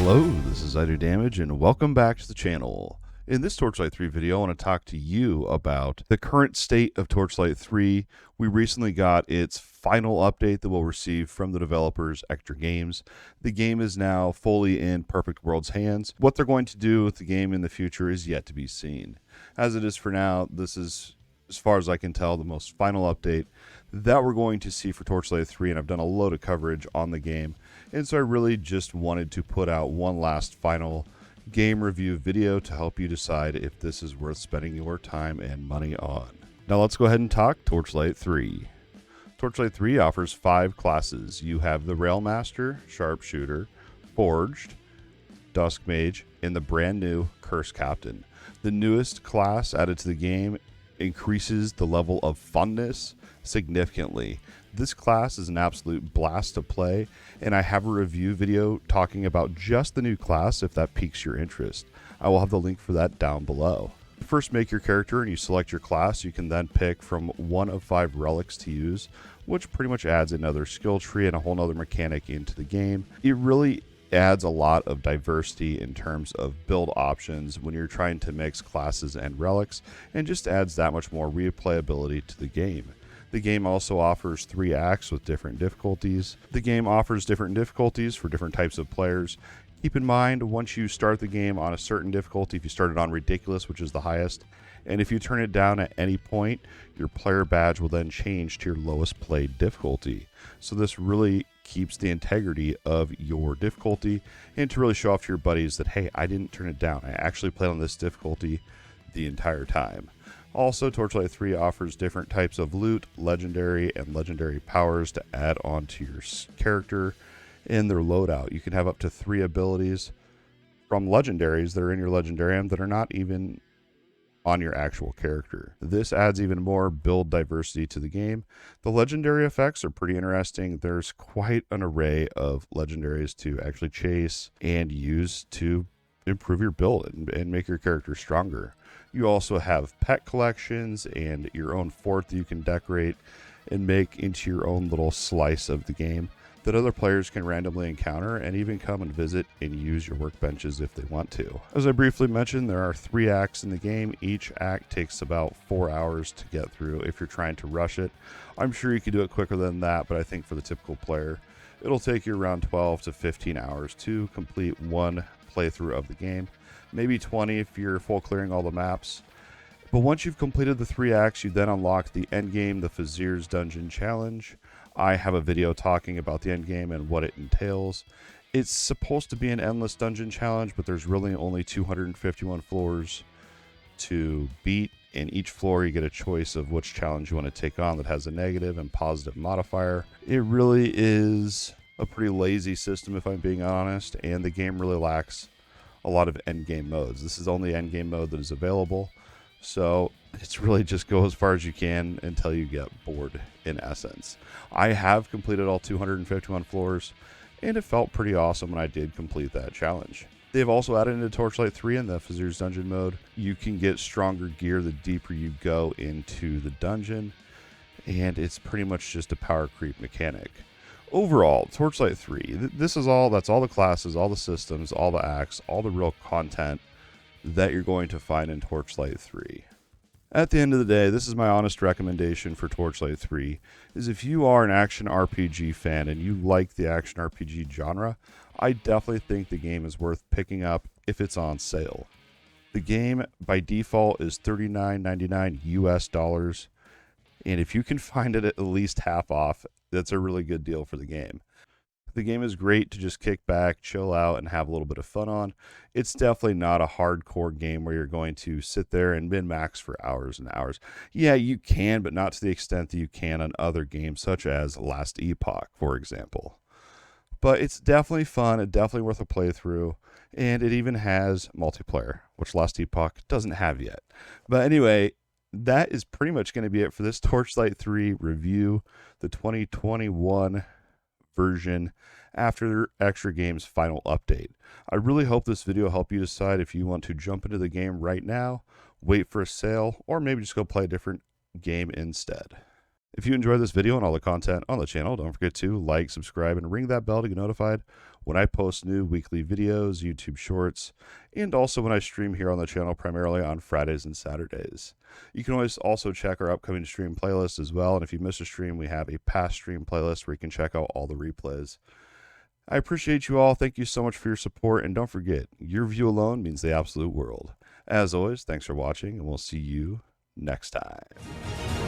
Hello, this is Idodmg and welcome back to the channel. In this Torchlight 3 video, I want to talk to you about the current state of Torchlight 3. We recently got its final update that we'll receive from the developers, Echtra Games. The game is now fully in Perfect World's hands. What they're going to do with the game in the future is yet to be seen. As it is for now, this is, as far as I can tell, the most final update that we're going to see for Torchlight 3, and I've done a load of coverage on the game, and so I really just wanted to put out one last final game review video to help you decide if this is worth spending your time and money on. Now let's go ahead and talk Torchlight 3. Torchlight 3 offers 5 classes. You have the Railmaster, Sharpshooter, Forged, Dusk Mage, and the brand new Curse Captain. The newest class added to the game increases the level of funness significantly. This class is an absolute blast to play, and I have a review video talking about just the new class if that piques your interest. I will have the link for that down below. First, make your character and you select your class. You can then pick from one of 5 relics to use, which pretty much adds another skill tree and a whole nother mechanic into the game. It really adds a lot of diversity in terms of build options when you're trying to mix classes and relics, and just adds that much more replayability to the game. The game also offers 3 acts with different difficulties. The game offers different difficulties for different types of players. Keep in mind, once you start the game on a certain difficulty, if you start it on Ridiculous, which is the highest, and if you turn it down at any point, your player badge will then change to your lowest played difficulty. So this really keeps the integrity of your difficulty, and to really show off to your buddies that, hey, I didn't turn it down. I actually played on this difficulty the entire time. Also, Torchlight 3 offers different types of loot, legendary, and legendary powers to add on to your character in their loadout. You can have up to 3 abilities from legendaries that are in your legendarium that are not even on your actual character. This adds even more build diversity to the game. The legendary effects are pretty interesting. There's quite an array of legendaries to actually chase and use to improve your build and make your character stronger. You also have pet collections and your own fort that you can decorate and make into your own little slice of the game that other players can randomly encounter and even come and visit and use your workbenches if they want to. As I briefly mentioned, there are 3 acts in the game. Each act takes about 4 hours to get through if you're trying to rush it. I'm sure you could do it quicker than that, but I think for the typical player, it'll take you around 12 to 15 hours to complete one playthrough of the game. Maybe 20 if you're full clearing all the maps. But once you've completed the 3 acts, you then unlock the endgame, the Fazir's Dungeon Challenge. I have a video talking about the endgame and what it entails. It's supposed to be an endless dungeon challenge, but there's really only 251 floors to beat. In each floor, you get a choice of which challenge you want to take on that has a negative and positive modifier. It really is a pretty lazy system, if I'm being honest, and the game really lacks a lot of endgame modes. This is only endgame mode that is available, so it's really just go as far as you can until you get bored, in essence. I have completed all 251 floors, and it felt pretty awesome when I did complete that challenge. They've also added into Torchlight 3 in the Fazir's Dungeon mode. You can get stronger gear the deeper you go into the dungeon, and it's pretty much just a power creep mechanic. Overall, Torchlight 3, that's all the classes, all the systems, all the acts, all the real content that you're going to find in Torchlight 3. At the end of the day, this is my honest recommendation for Torchlight 3, is if you are an action RPG fan and you like the action RPG genre, I definitely think the game is worth picking up if it's on sale. The game by default is $39.99 US, and if you can find it at least half off, that's a really good deal for the game. The game is great to just kick back, chill out, and have a little bit of fun on. It's definitely not a hardcore game where you're going to sit there and min-max for hours and hours. Yeah, you can, but not to the extent that you can on other games, such as Last Epoch, for example. But it's definitely fun, it's definitely worth a playthrough, and it even has multiplayer, which Last Epoch doesn't have yet. But anyway, that is pretty much going to be it for this Torchlight 3 review, the 2021 version after Echtra Games' final update. I really hope this video helped you decide if you want to jump into the game right now, wait for a sale, or maybe just go play a different game instead. If you enjoyed this video and all the content on the channel, don't forget to like, subscribe, and ring that bell to get notified when I post new weekly videos, YouTube shorts, and also when I stream here on the channel primarily on Fridays and Saturdays. You can always also check our upcoming stream playlist as well, and if you miss a stream, we have a past stream playlist where you can check out all the replays. I appreciate you all. Thank you so much for your support, and don't forget, your view alone means the absolute world. As always, thanks for watching, and we'll see you next time.